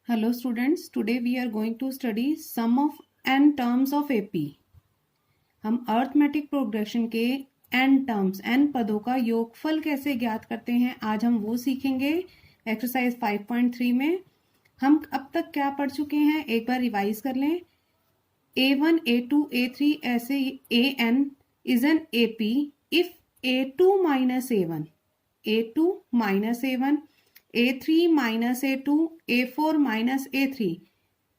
Hello students, today we are going to study sum of n terms of AP. हम arithmetic progression के n terms n पदों का योगफल कैसे ज्ञात करते हैं आज हम वो सीखेंगे एक्सरसाइज 5.3 में। हम अब तक क्या पढ़ चुके हैं एक बार रिवाइज कर लें। A1, A2, A3 ऐसे AN is an AP if A2 minus A1, A2 minus A1, A3 minus A2, A4 minus A3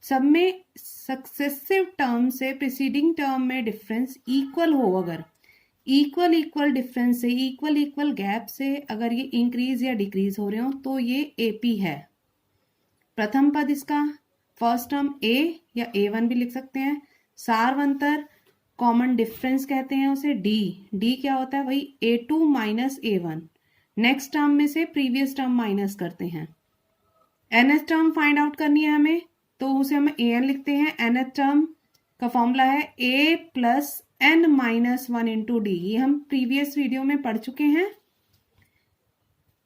सब में सक्सेसिव टर्म से प्रीसीडिंग टर्म में डिफरेंस इक्वल हो, अगर इक्वल डिफरेंस से इक्वल गैप से अगर ये इंक्रीज या डिक्रीज हो रहे हो तो ये एपी है। प्रथम पद इसका फर्स्ट टर्म ए या A1 भी लिख सकते हैं। सार्वंतर कॉमन डिफरेंस कहते हैं उसे डी क्या होता है, वही A2 minus A1। Next term में से प्रीवियस टर्म माइनस करते हैं। nth टर्म फाइंड आउट करनी है हमें तो उसे हम an लिखते हैं। nth टर्म का फॉर्मूला है a plus n minus 1 into D, ये हम प्रीवियस वीडियो में पढ़ चुके हैं।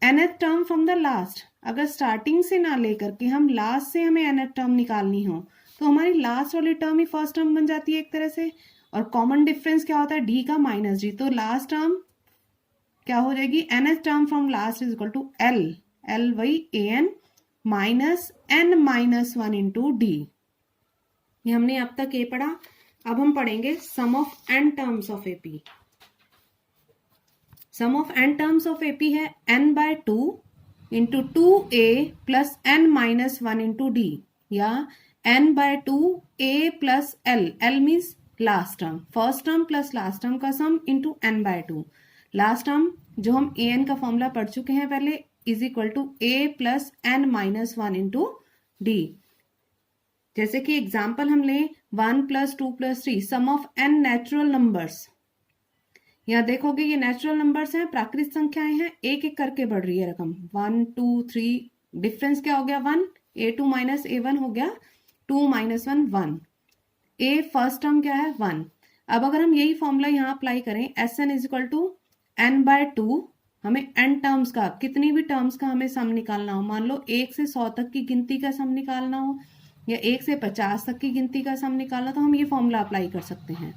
nth term from the last, अगर स्टार्टिंग से ना लेकर के हम लास्ट से हमें nth टर्म निकालनी हो तो हमारी लास्ट वाली टर्म ही फर्स्ट टर्म बन जाती है एक तरह से। और कॉमन डिफरेंस क्या होता है, डी का माइनस डी, तो लास्ट टर्म क्या हो जाएगी, nth term from last is equal to L वही an minus n minus 1 into D. ये हमने अब तक ये पढ़ा। अब हम पढ़ेंगे sum of n terms of AP. Sum of n terms of AP है n by 2 into 2a plus n minus 1 into D, या n by 2a plus l means last term, first term plus last term का sum into n by 2। Last term जो हम an का formula पढ़ चुके हैं पहले, is equal to a plus n minus 1 into D. जैसे कि एग्जाम्पल हम लें 1 plus 2 plus 3 sum of n natural numbers. यहाँ देखोगे ये नेचुरल नंबर्स हैं, प्राकृतिक संख्याएं हैं, एक एक करके बढ़ रही है रकम। 1 2 3, डिफरेंस क्या हो गया 1, a2 माइनस a1 हो गया 2 माइनस 1 1, a फर्स्ट टर्म क्या है 1। अब अगर हम यही फॉर्मूला यहाँ अप्लाई करें Sn is equal to n by 2, हमें n टर्म्स का, कितनी भी टर्म्स का हमें सम निकालना हो, मान लो 1 से 100 तक की गिनती का सम निकालना हो या 1 से 50 तक की गिनती का सम निकालना, तो हम ये फॉर्मूला अप्लाई कर सकते हैं।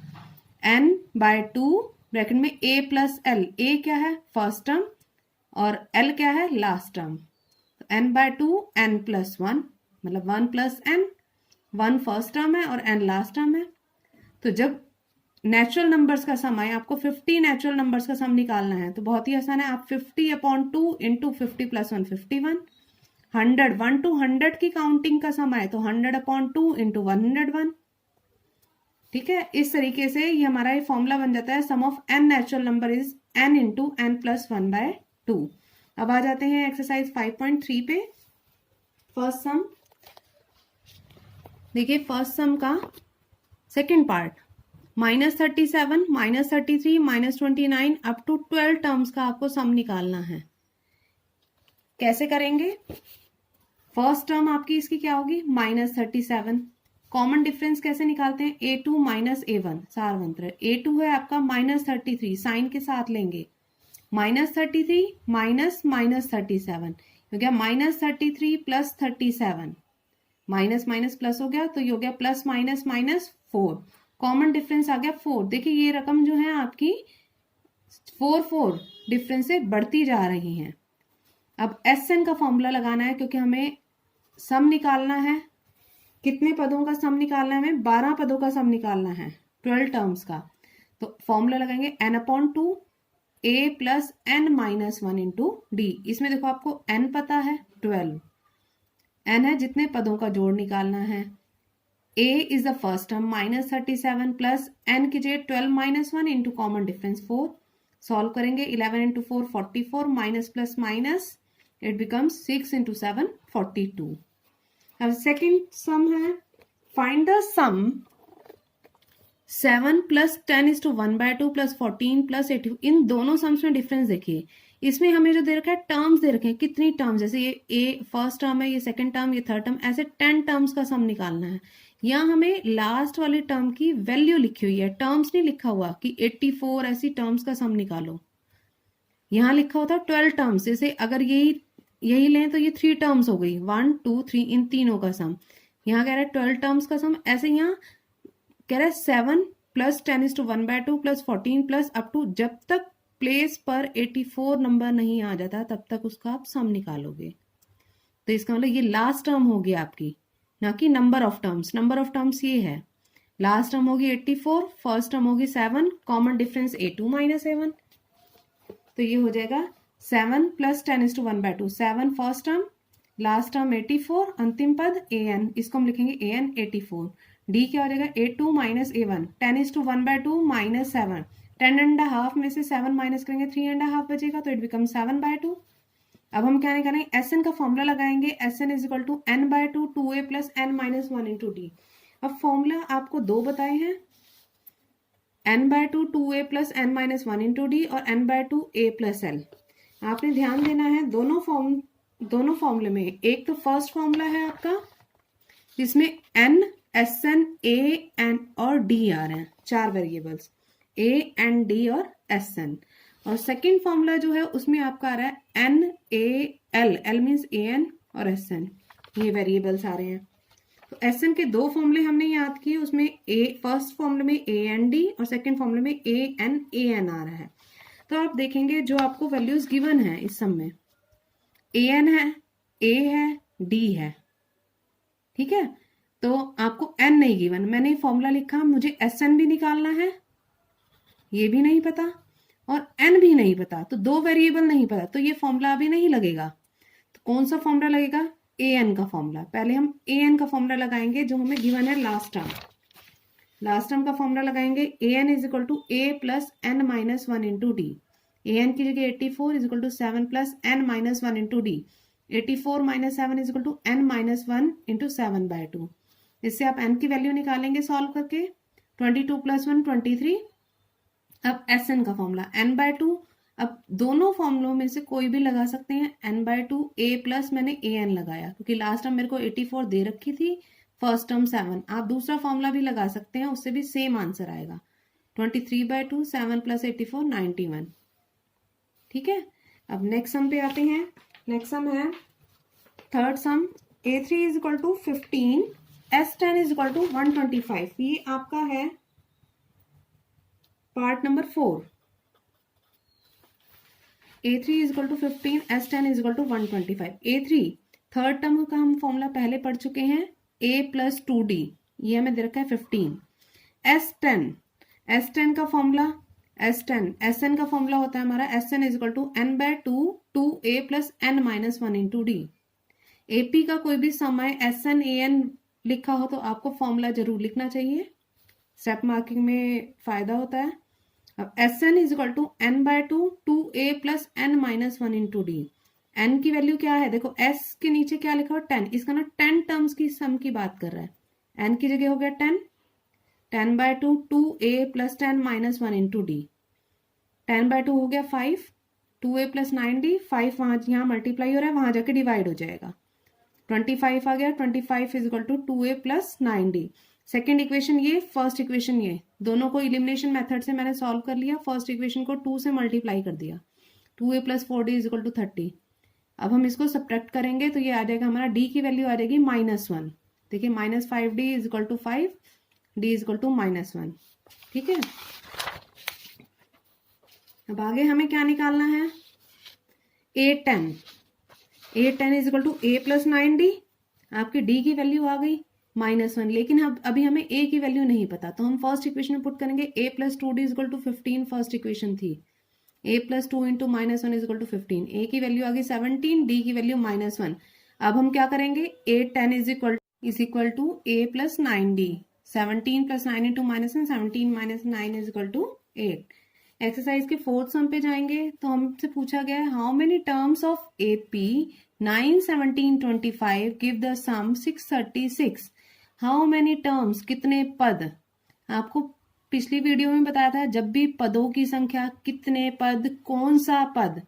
n बाय 2 ब्रैकेट में a प्लस l, a क्या है फर्स्ट टर्म और l क्या है लास्ट टर्म, तो n बाय 2 n प्लस 1 मतलब 1 प्लस n, 1 फर्स्ट टर्म है और n लास्ट टर्म है। तो जब नेचुरल नंबर्स का सम आए, आपको 50 नेचुरल नंबर्स का सम निकालना है तो बहुत ही आसान है, आप 50 अपॉन 2 इंटू 50 प्लस 1 51। 100 1 to 100 की काउंटिंग का सम आए तो 100 अपॉन 2 इंटू 101। ठीक है, इस तरीके से ये हमारा ये फॉर्मूला बन जाता है sum of n natural number is n into n plus 1 by 2। अब आ जाते हैं एक्सरसाइज 5.3 पे। फर्स्ट सम देखिए, फर्स्ट सम का second part, -37, -33, -29 up to 12 terms का आपको सम निकालना है। कैसे करेंगे, फर्स्ट टर्म आपकी इसकी क्या होगी -37, कॉमन डिफरेंस कैसे निकालते हैं, a2 माइनस a1 सार्वंत्र, a2 है आपका -33, साइन के साथ लेंगे, -33 माइनस -37 हो गया -33 प्लस 37, माइनस माइनस प्लस हो गया तो ये हो गया plus minus minus 4, common difference आ गया 4। देखिए ये रकम जो है आपकी 4 डिफरेंस से बढ़ती जा रही है। अब Sn का फॉर्मूला लगाना है क्योंकि हमें सम निकालना है, कितने पदों का सम निकालना है, हमें 12 पदों का सम निकालना है 12 टर्म्स का। तो फॉर्मूला लगाएंगे n upon 2 a plus n minus 1 into D. इसमें देखो आपको n पता है 12, n है जितने पदों का जोड़ निकालना है। a is the first term -37 plus n की जगह 12 minus 1 into common difference 4। Solve करेंगे 11 into 4 44, minus plus minus it becomes 6 into 7 42। अब सेकेंड सम है, find the sum 7 plus 10 is to 1 by 2 plus 14 plus 8। इन दोनों सम्स में difference देखिए, इसमें हमें जो दे रखा है टर्म्स दे रखे हैं, कितनी टर्म्स, जैसे ये ए फर्स्ट टर्म है, ये सेकंड टर्म, ये थर्ड टर्म, ऐसे 10 टर्म्स का सम निकालना है। यहाँ हमें लास्ट वाले टर्म की वैल्यू लिखी हुई है, टर्म्स नहीं लिखा हुआ कि 84 ऐसी टर्म्स का सम निकालो। यहाँ लिखा होता है 12 टर्म्स, जैसे अगर यही यही लें तो ये 3 टर्म्स हो गई, 1 2 3, इन तीनों का सम। यहाँ कह रहा है 12 टर्म्स का सम, ऐसे यहाँ कह रहा है 7 plus 10⁻1/2 plus 14 plus up to, जब तक प्लेस पर 84 नंबर नहीं आ जाता तब तक उसका आप सम निकालोगे। तो इसका मतलब ये लास्ट टर्म होगी आपकी, ना कि number of terms. Number of terms ये है, लास्ट टर्म होगी 84, फर्स्ट टर्म होगी 7, common difference A2 minus A1, तो ये हो जाएगा 7 plus 10⁻1/2, 7 first term, last term 84, अंतिम पद an, इसको हम लिखेंगे an 84। d क्या हो जाएगा A2 माइनस A1, 10⁻1/2 माइनस 7, 10.5 में से 7 माइनस करेंगे 3.5 बचेगा, तो इट बिकम 7/2। अब हम क्या निकालेंगे, Sn का फॉर्मूला लगाएंगे, Sn is equal to n/2 2a plus n minus 1 into d. अब फॉर्मूला आपको दो बताए हैं, n/2 2a plus n minus 1 into d और n/2 a प्लस l। आपने ध्यान देना है दोनों फॉर्मूले में, एक तो फर्स्ट फॉर्मूला है आपका जिसमें n Sn a n और d आ रहे हैं, चार वेरिएबल्स a n d और Sn, और सेकंड फॉर्मूला जो है उसमें आपका आ रहा है n a l, l means a n और Sn, ये वेरिएबल्स आ रहे हैं। तो Sn के दो फॉर्मूले हमने याद किए, उसमें फर्स्ट फॉर्मूले में a n d और सेकंड फॉर्मूले में a n आ रहा है। तो आप देखेंगे जो आपको वैल्यूज गिवन है इस सम में, a n है, a है, d है, ठीक है। तो आपको n नहीं गिवन, मैंने फॉर्मूला लिखा, मुझे Sn भी निकालना है, ये भी नहीं पता और n भी नहीं पता, तो दो वेरिएबल नहीं पता, तो ये फॉर्मूला अभी नहीं लगेगा। तो कौन सा फॉर्मूला लगेगा, an का फॉर्मूला। पहले हम an का फॉर्मूला लगाएंगे जो हमें गिवन है लास्ट टर्म का फॉर्मूला लगाएंगे, an is equal to a plus n minus 1 into d. an की जगह 84 is equal to 7 plus n minus 1 into d, 84 minus 7 is equal to n minus 1 into 7/2। इससे आप n की value निकालेंगे solve करके, 22 plus 1 23। अब Sn का formula n/2, अब दोनों फॉर्मूलों में से कोई भी लगा सकते हैं, n/2 a प्लस मैंने an लगाया क्योंकि लास्ट टर्म मेरे को 84 दे रखी थी, फर्स्ट टर्म 7। आप दूसरा फॉर्मूला भी लगा सकते हैं, उससे भी सेम आंसर आएगा, 23/2 7 प्लस 84 91, ठीक है। अब नेक्स्ट सम पे आते हैं, नेक्स्ट सम है third sum, a3 is equal to 15, S10 is equal to 125। ये आपका है part number 4। A3 is equal to 15, S10 is equal to 125। A3 third term का हम फॉर्मूला पहले पढ़ चुके हैं, a प्लस 2d, ये हमें दे रखा है 15। S10 का फॉर्मूला, Sn का फॉर्मूला होता है हमारा Sn is equal to n/2 2a plus n minus 1 into d. AP का कोई भी सम है Sn an लिखा हो तो आपको फॉर्मूला जरूर लिखना चाहिए, स्टेप मार्किंग में फायदा होता है। अब Sn is equal to n/2 2a plus n minus 1 into d. n की वैल्यू क्या है, देखो s के नीचे क्या लिखा हो 10, इसका ना 10 टर्म्स की सम की बात कर रहा है। n की जगह हो गया 10, 10/2 2a plus 10 minus 1 into D, 10/2 हो गया 5, 2a प्लस 9d, 5 वहां यहाँ मल्टीप्लाई हो रहा है, वहां जाके डिवाइड हो जाएगा, 25 आ गया, 25 is equal to 2a plus 9d। Second equation ये, फर्स्ट इक्वेशन ये, दोनों को इलिमिनेशन मेथड से मैंने सॉल्व कर लिया, फर्स्ट इक्वेशन को 2 से मल्टीप्लाई कर दिया, 2a plus 4d is equal to 30। अब हम इसको सब्ट्रैक्ट करेंगे तो ये आ जाएगा हमारा d की वैल्यू आ जाएगी -1, देखिए -5d is equal to 5, d is equal to -1, ठीक है। अब आगे हमें क्या निकालना है, a10 is equal to a plus 9d, आपकी d की वैल्यू आ गई -1, लेकिन अब अभी हमें a की वैल्यू नहीं पता, तो हम फर्स्ट इक्वेशन में पुट करेंगे, a plus 2d is equal to 15, first equation थी, a plus 2 into -1 is equal to 15, a की वैल्यू आ गई 17, d की वैल्यू -1। अब हम क्या करेंगे, a10 is equal to a plus 9d, 17 plus 9 into -1, 17 minus 9 is equal to 8। Exercise के फोर्थ सम पे जाएंगे तो हमसे पूछा गया है, how many terms of AP 9 17 25 give the sum 636। How many terms, कितने पद। आपको पिछली वीडियो में बताया था, जब भी पदों की संख्या, कितने पद, कौन सा पद,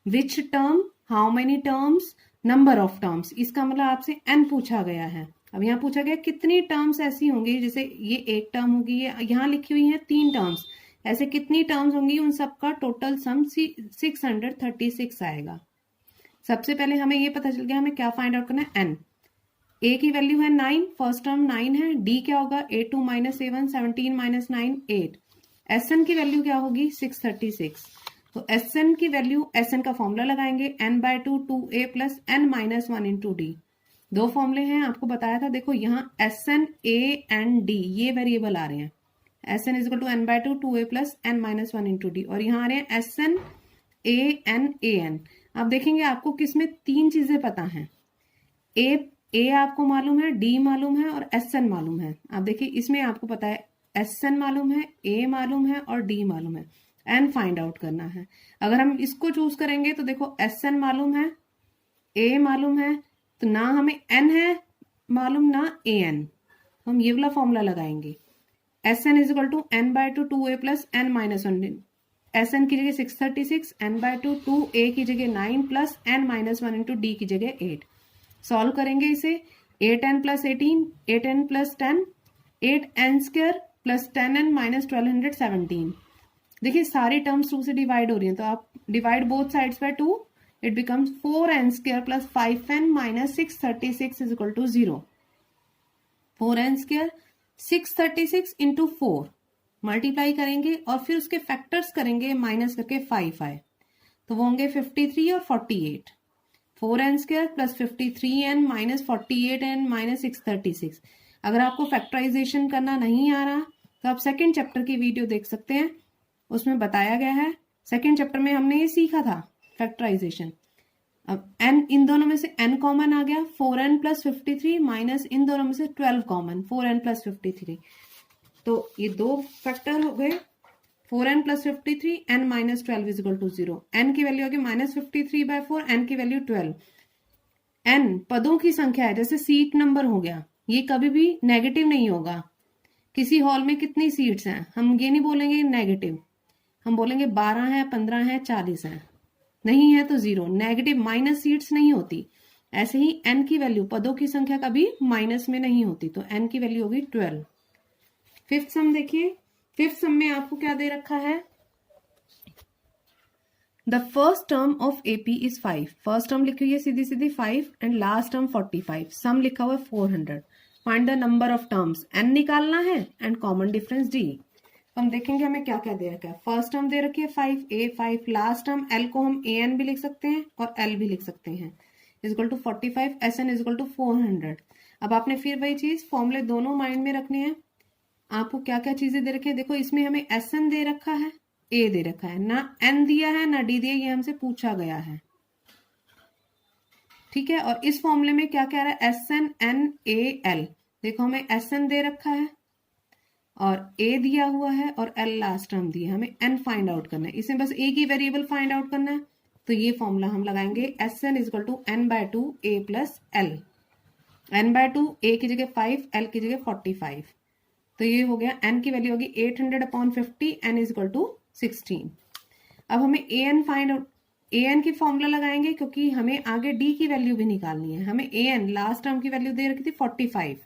which term, how many terms, number of terms, इसका मतलब आपसे n पूछा गया है। अब यहाँ पूछा गया कितनी टर्म्स ऐसी होंगी, जैसे ये एक टर्म होगी, ये यहाँ लिखी हुई है 3 टर्म्स, ऐसे कितनी टर्म्स होंगी, उन सबका टोटल सम 636 आएगा। सबसे पहले हमें ये पता चल गया हमें क्या फाइंड आउट करना है, n। a की वैल्यू है 9, फर्स्ट टर्म 9 है। d क्या होगा, a2 minus a1, 17 minus 9 8। sn की वैल्यू क्या होगी 636। तो sn की वैल्यू, sn का फॉर्मूला लगाएंगे n/2 2a plus n minus 1 into D. दो फॉर्मूले हैं, आपको बताया था। देखो यहाँ sn a एंड d ये वेरिएबल आ रहे हैं। sn is equal to n/2 2a plus n minus 1 into d, और यहाँ आ रहे हैं sn a n a n। अब देखेंगे आपको किसमें तीन चीजें पता हैं, a आपको मालूम है, d मालूम है और sn मालूम है। आप देखिए इसमें आपको पता है sn मालूम है, a मालूम है और d मालूम है, n फाइंड आउट करना है। अगर हम इसको चूज करेंगे तो देखो sn मालूम है, a मालूम है, तो ना हमें n है मालूम ना an, हम ये वाला फॉर्मूला लगाएंगे। sn is equal to n/2 2a plus n minus 1। sn की जगह 636, n/2 2a की जगह 9 plus n minus 1 into d की जगह 8। सॉल्व करेंगे इसे, 8n plus 18, 8n plus 10, 8n square plus 10n minus 1217। देखिए सारी टर्म्स 2 से डिवाइड हो रही हैं, तो आप divide both sides by 2, it becomes 4n square plus 5n minus 636 is equal to 0। 4n square 636 into 4 multiply करेंगे और फिर उसके फैक्टर्स करेंगे माइनस करके 5 आए, तो वो होंगे 53 और 48। 4n square plus 53n minus 48n minus 636। अगर आपको फैक्टराइजेशन करना नहीं आ रहा तो आप सेकेंड चैप्टर की वीडियो देख सकते हैं, उसमें बताया गया है। सेकेंड चैप्टर में हमने ये सीखा था फैक्टराइजेशन। अब n, इन दोनों में से n कॉमन आ गया, 4n प्लस 53 माइनस इन दोनों में से 12 कॉमन, 4n प्लस 53। तो ये दो फैक्टर हो गए, 4n plus 53, n minus 12 is equal to 0। n की वैल्यू होगी माइनस 53/4, n की वैल्यू 12। n पदों की संख्या है, जैसे सीट नंबर हो गया, ये कभी भी नेगेटिव नहीं होगा। किसी हॉल में कितनी सीट्स हैं, हम ये नहीं बोलेंगे नेगेटिव, हम बोलेंगे 12 है, 15 है, 40 है। नहीं है तो 0, नेगेटिव माइनस सीट्स नहीं होती। ऐसे ही n की वैल्यू, पदों की संख्या कभी माइनस में नहीं होती, तो n की वैल्यू होगी 12। फिफ्थ सम देखिए, फिफ्थ सम में आपको क्या दे रखा है, the first term of AP is 5। First term लिखी हुई है सीधी सीधी 5 एंड लास्ट टर्म 45। सम लिखा हुआ है 400। Find the number of terms, n निकालना है एंड कॉमन डिफरेंस d। हम देखेंगे हमें क्या क्या दे रखा है। फर्स्ट टर्म दे रखी है 5a5, लास्ट टर्म l को हम an भी लिख सकते हैं और l भी लिख सकते हैं, is equal to 45, sn is equal to 400। अब आपने फिर वही चीज, फॉर्मूले दोनों माइंड में रखने हैं। आपको क्या क्या चीजें दे रखी है, देखो इसमें हमें sn दे रखा है, a दे रखा है, ना n दिया है ना d दिया, ये हमसे पूछा गया है, ठीक है। और इस फॉर्मूले में क्या क्या रहा है, sn n a l। देखो हमें sn दे रखा है और a दिया हुआ है और l लास्ट टर्म दिया है, हमें n फाइंड आउट करना है। इसमें बस a की वेरिएबल फाइंड आउट करना है, तो ये फॉर्मूला हम लगाएंगे, sn is equal to n/2 a plus l। n/2 a की जगह 5, l की जगह 45, तो ये हो गया, n की वैल्यू होगी 800/50, n इज इक्वल टू 16। अब हमें an फाइंड आउट, an की फॉर्मूला लगाएंगे क्योंकि हमें आगे d की वैल्यू भी निकालनी है। हमें an लास्ट टर्म की वैल्यू दे रखी थी 45,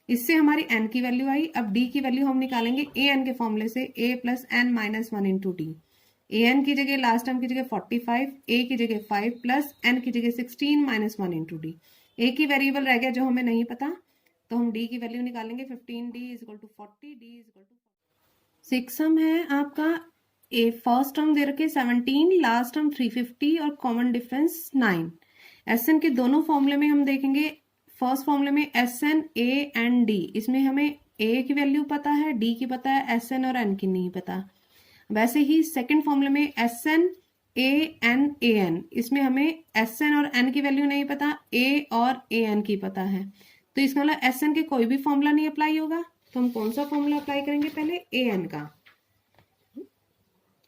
इससे हमारी n की वैल्यू आई। अब d की वैल्यू हम निकालेंगे an के फॉर्मूले से, a plus n minus 1 into d. an की जगह लास्ट टर्म की जगह 45, a की जगह 5 प्लस n की जगह 16 माइनस 1 इंटू डी। a की वेरिएबल रह गया जो हमें नहीं पता, तो हम d की वैल्यू निकालेंगे, 15d is equal to 40, d is equal to. Six sum है आपका, ए फर्स्ट टर्म दे रखे 17, लास्ट टर्म 350 और कॉमन डिफरेंस 9। sn के दोनों फॉर्मूले में हम देखेंगे, फर्स्ट फॉर्मूले में sn a एंड d, इसमें हमें a की वैल्यू पता है, d की पता है, sn और n की नहीं पता। वैसे ही सेकंड फॉर्मूले में sn a n a n, इसमें हमें sn और n की वैल्यू नहीं पता, a और a n की पता है, तो इसका मतलब sn के कोई भी फॉर्मूला नहीं अप्लाई होगा। तो हम कौन सा फॉर्मूला अप्लाई करेंगे, पहले an का,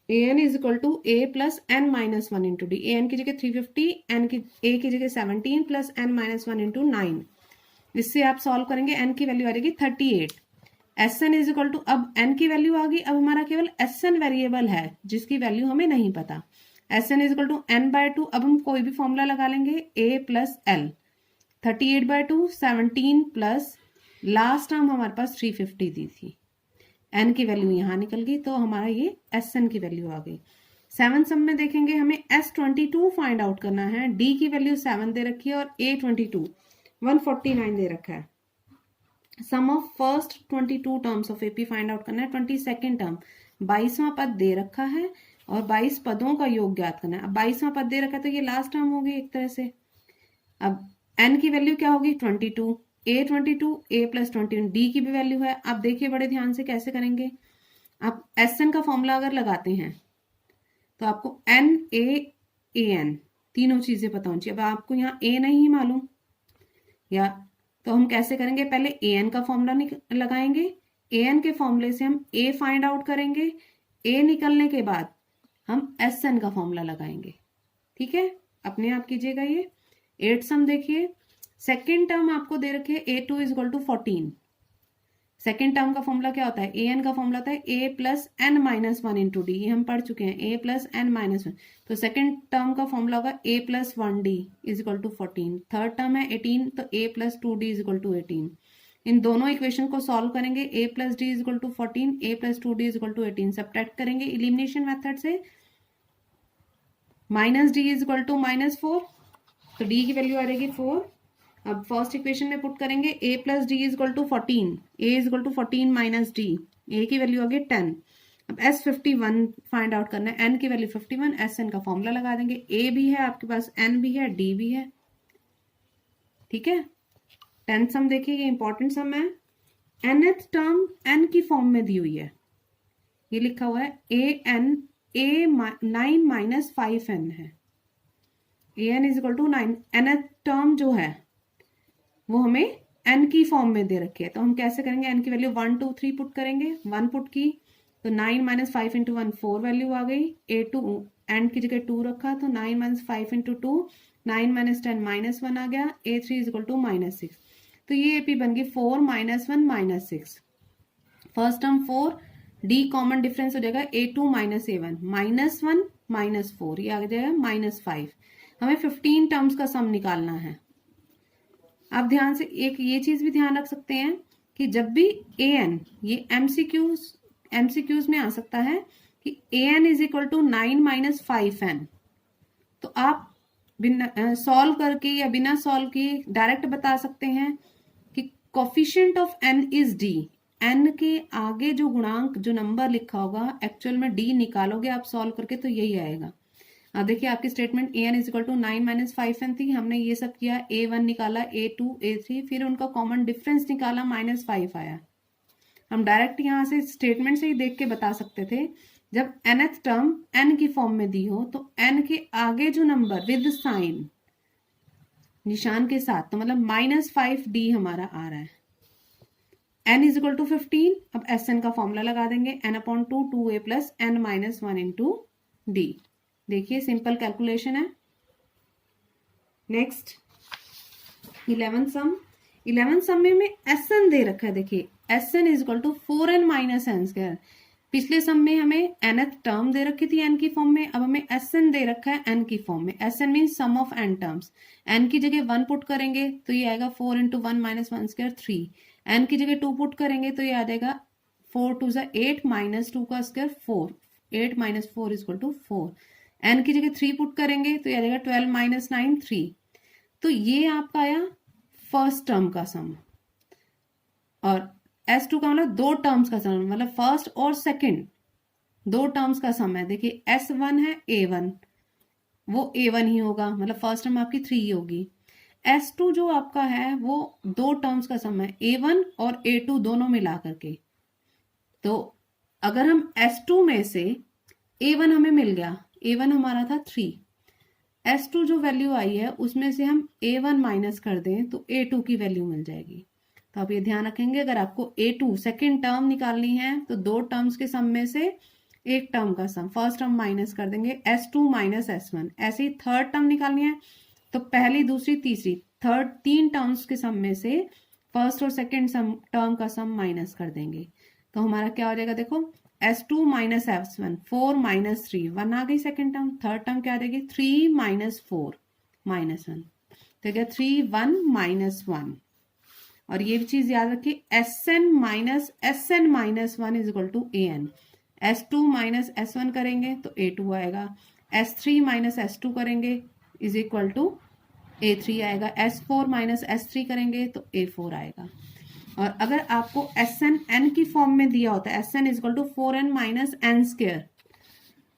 an is equal to a plus n minus 1 into d. an की जगह 350, n की a की जगह 17 प्लस n माइनस 1 इंटू 9। इससे आप सॉल्व करेंगे, n की वैल्यू आ जाएगी 38। sn इज इक्वल टू, अब n की वैल्यू आ गई, अब हमारा केवल sn वेरिएबल है जिसकी वैल्यू हमें नहीं पता। sn is equal to n/2, अब हम कोई भी फॉर्मूला लगा लेंगे, a plus l। 38/2 17 plus last term हमारे पास 350 दी थी, n की वैल्यू यहाँ निकल गई, तो हमारा ये sn की वैल्यू आ गई सेवन सम में देखेंगे हमें S22 फाइंड आउट करना है। D की वैल्यू 7 दे रखी है और A22 149 दे रखा है। Sum of first 22 terms of AP find out करना है। 22nd टर्म 22वां पद दे रखा है और 22 पदों का योग ज्ञात करना है। अब 22वां पद दे रखा है तो ये लास्ट टर्म होगी एक तरह से। अब n की वैल्यू क्या होगी 22, A22 A प्लस 21, D की भी वैल्यू है। अब देखिए बड़े ध्यान से कैसे करेंगे। आप SN का फॉर्मूला अगर लगाते हैं तो आपको N A AN तीनों चीजें पता होनी चाहिए। अब आपको यहाँ A नहीं मालूम या तो हम कैसे करेंगे, पहले an का फॉर्मूला लगाएंगे। an के फॉर्मूले से हम a फाइंड आउट करेंगे। a निकलने के बाद हम sn का फॉर्मूला लगाएंगे। ठीक है, अपने आप कीजिएगा ये। 8 सम देखिए, सेकेंड टर्म आपको दे रखी है a2 is equal to 14। Second term का फॉर्मूला क्या होता है, an का फॉर्मूला होता है a plus n minus one into D. ये हम पढ़ चुके हैं, a plus n minus one. तो सेकेंड टर्म का फॉर्मूला होगा a plus 1d is equal to 14। Third term है 18, तो a plus 2d is equal to 18। इन दोनों इक्वेशन को सॉल्व करेंगे। a plus d is equal to 14, a plus 2d is equal to 18। Subtract करेंगे elimination method से। Minus d is equal to -4, तो d की वैल्यू आ जाएगी 4। अब फर्स्ट इक्वेशन में पुट करेंगे a plus d is equal to 14, a is equal to 14 minus d, a की वैल्यू आ गई 10। अब S51 फाइंड आउट करना है, n की वैल्यू 51, SN का फॉर्मूला लगा देंगे। a भी है आपके पास, n भी है, d भी है। ठीक है, 10th सम देखिए, ये इंपॉर्टेंट सम है। nth टर्म n की फॉर्म में दी हुई है, ये लिखा हुआ है a 9 माइनस 5n है। an is equal to 9। nth term जो है वो हमें n की फॉर्म में दे रखी है, तो हम कैसे करेंगे, n की वैल्यू 1 2 3 पुट करेंगे। 1 पुट की तो 9 माइनस 5 इंटू 1 4 वैल्यू आ गई। a2 n की जगह 2 रखा तो 9 माइनस 5 इंटू 2 9 माइनस 10 -1 आ गया। a3 is equal to -6। तो ये एपी बन गई 4 -1 -6। First term 4, d common difference हो जाएगा a2 माइनस a1 -1 -4, ये आ जाएगा -5। हमें 15 टर्म्स का सम निकालना है। आप ध्यान से एक ये चीज भी ध्यान रख सकते हैं कि जब भी an, ये एमसीक्यूज में आ सकता है कि an is equal to 9 minus 5n, तो आप बिना सॉल्व करके या बिना सॉल्व किए डायरेक्ट बता सकते हैं कि coefficient of n is d। n के आगे जो गुणांक जो नंबर लिखा होगा एक्चुअल में d निकालोगे आप सॉल्व करके तो यही आएगा। अब देखिए आपकी statement an is equal to 9 minus 5n थी, हमने ये सब किया, a1 निकाला, a2 a3, फिर उनका कॉमन डिफरेंस निकाला, -5 आया। हम डायरेक्ट यहाँ से स्टेटमेंट से ही देख के बता सकते थे, जब nth टर्म n की फॉर्म में दी हो तो n के आगे जो नंबर विद साइन निशान के साथ, तो मतलब -5d हमारा आ रहा है। n is equal to 15। अब SN का फॉर्मूला लगा देंगे, n/2 2a plus n minus 1 into d. देखिए सिंपल कैलकुलेशन है। Next 11 sum. 11 सम में SN दे रखा है। देखिए SN is equal to 4n minus n square. पिछले सम में हमें nth टर्म दे रखी थी n की फॉर्म में, अब हमें SN दे रखा है n की फॉर्म में। SN mean sum of n terms. n की जगह 1 पुट करेंगे तो ये आएगा 4 इंटू 1 माइनस 1 स्क्वायर 3। n की जगह 2 पुट करेंगे तो ये आ जाएगा 4 2 8 माइनस 2 का square 4। 8 minus 4 is equal to 4। n की जगह 3 पुट करेंगे तो ये आ जाएगा 12 माइनस 9 3। तो ये आपका आया फर्स्ट टर्म का सम। और S2 का मतलब दो टर्म्स का सम, मतलब फर्स्ट और सेकंड दो टर्म्स का सम है। देखिए S1 है A1, वो A1 ही होगा, मतलब फर्स्ट टर्म आपकी 3 होगी। S2 जो आपका है वो दो टर्म्स का सम है, A1 और A2 दोनों मिला करके। तो अगर हम S2 में से A1 हमें मिल गया, A1 हमारा था 3, S2 जो वैल्यू आई है उसमें से हम A1 माइनस कर दें तो A2 की वैल्यू मिल जाएगी। तो आप ये ध्यान रखेंगे, अगर आपको A2 सेकेंड टर्म निकालनी है तो दो टर्म्स के सम में से एक टर्म का सम, फर्स्ट टर्म माइनस कर देंगे S2 माइनस S1। ऐसे ही थर्ड टर्म निकालनी है तो पहली दूसरी तीसरी थर्ड तीन टर्म्स के सम में से फर्स्ट और सेकेंड टर्म का सम माइनस कर देंगे। तो हमारा क्या हो जाएगा, देखो S2 माइनस S1 4 माइनस 3 1 आ गई सेकेंड टर्म। थर्ड टर्म क्या आ जाएगी 3 माइनस 4 माइनस 1, तो क्या 3 1 माइनस 1। और ये भी चीज याद रखिए, SN minus SN minus 1 is equal to AN। S2 माइनस S1 करेंगे तो A2 आएगा, S3 माइनस S2 करेंगे इज इक्वल टू A3 आएगा, S4 माइनस S3 करेंगे तो A4 आएगा। और अगर आपको Sn n की फॉर्म में दिया होता है, Sn is equal to 4n minus n square,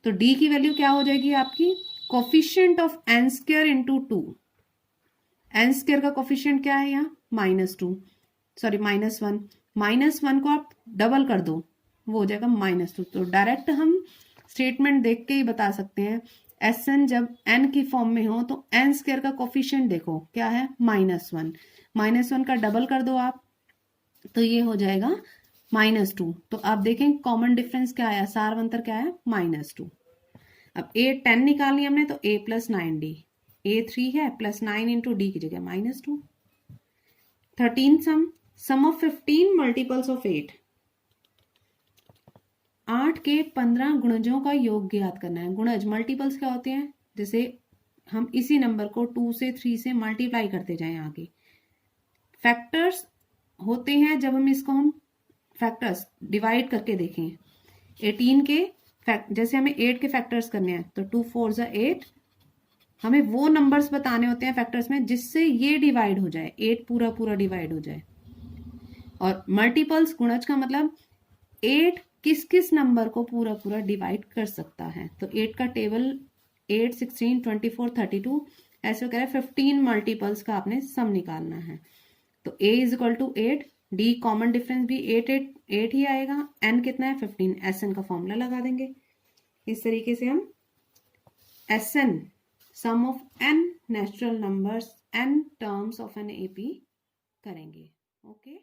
तो D की वैल्यू क्या हो जाएगी आपकी, coefficient of n square into 2। N square का कोफिशिएंट क्या है यहाँ, -1, -1 को आप डबल कर दो, वो हो जाएगा -2। तो डायरेक्ट हम स्टेटमेंट देख के ही बता सकते हैं, एस एन जब एन की फॉर्म में हो तो एन स्क्वायर का कोफिशिएंट देखो क्या है, -1 का डबल कर दो आप, तो ये हो जाएगा -2। तो आप देखें कॉमन डिफरेंस क्या आया, सारवंतर क्या है, -2। अब A10 निकालनी हमने तो A प्लस 9D, A3 है प्लस 9 इंटू डी की जगह -2। 13 सम ऑफ 15 मल्टीपल्स ऑफ 8, 8 के 15 गुणजों का योग ज्ञात करना है। गुणज मल्टीपल्स क्या होते हैं, जैसे हम इसी नंबर को 2 से 3 से मल्टीप्लाई करते जाएं आगे। फैक्टर्स होते हैं जब हम फैक्टर्स डिवाइड करके देखें, 18 के जैसे हमें 8 के फैक्टर्स करने हैं तो 2 4 ज़ा 8, हमें वो नंबर्स बताने होते हैं फैक्टर्स में जिससे ये डिवाइड हो जाए, 8 पूरा पूरा डिवाइड हो जाए। और मल्टीपल्स गुणज का मतलब 8 किस किस नंबर को पूरा पूरा डिवाइड कर सकता है। तो 8 का टेबल 8, 16, 24, 32 ऐसे वगैरह 15 मल्टीपल्स का आपने सम निकालना है। तो a is equal to 8, d common difference भी 8 ही आएगा, n कितना है 15, Sn का फॉर्मूला लगा देंगे। इस तरीके से हम Sn sum of n natural numbers n terms of an AP करेंगे। ओके।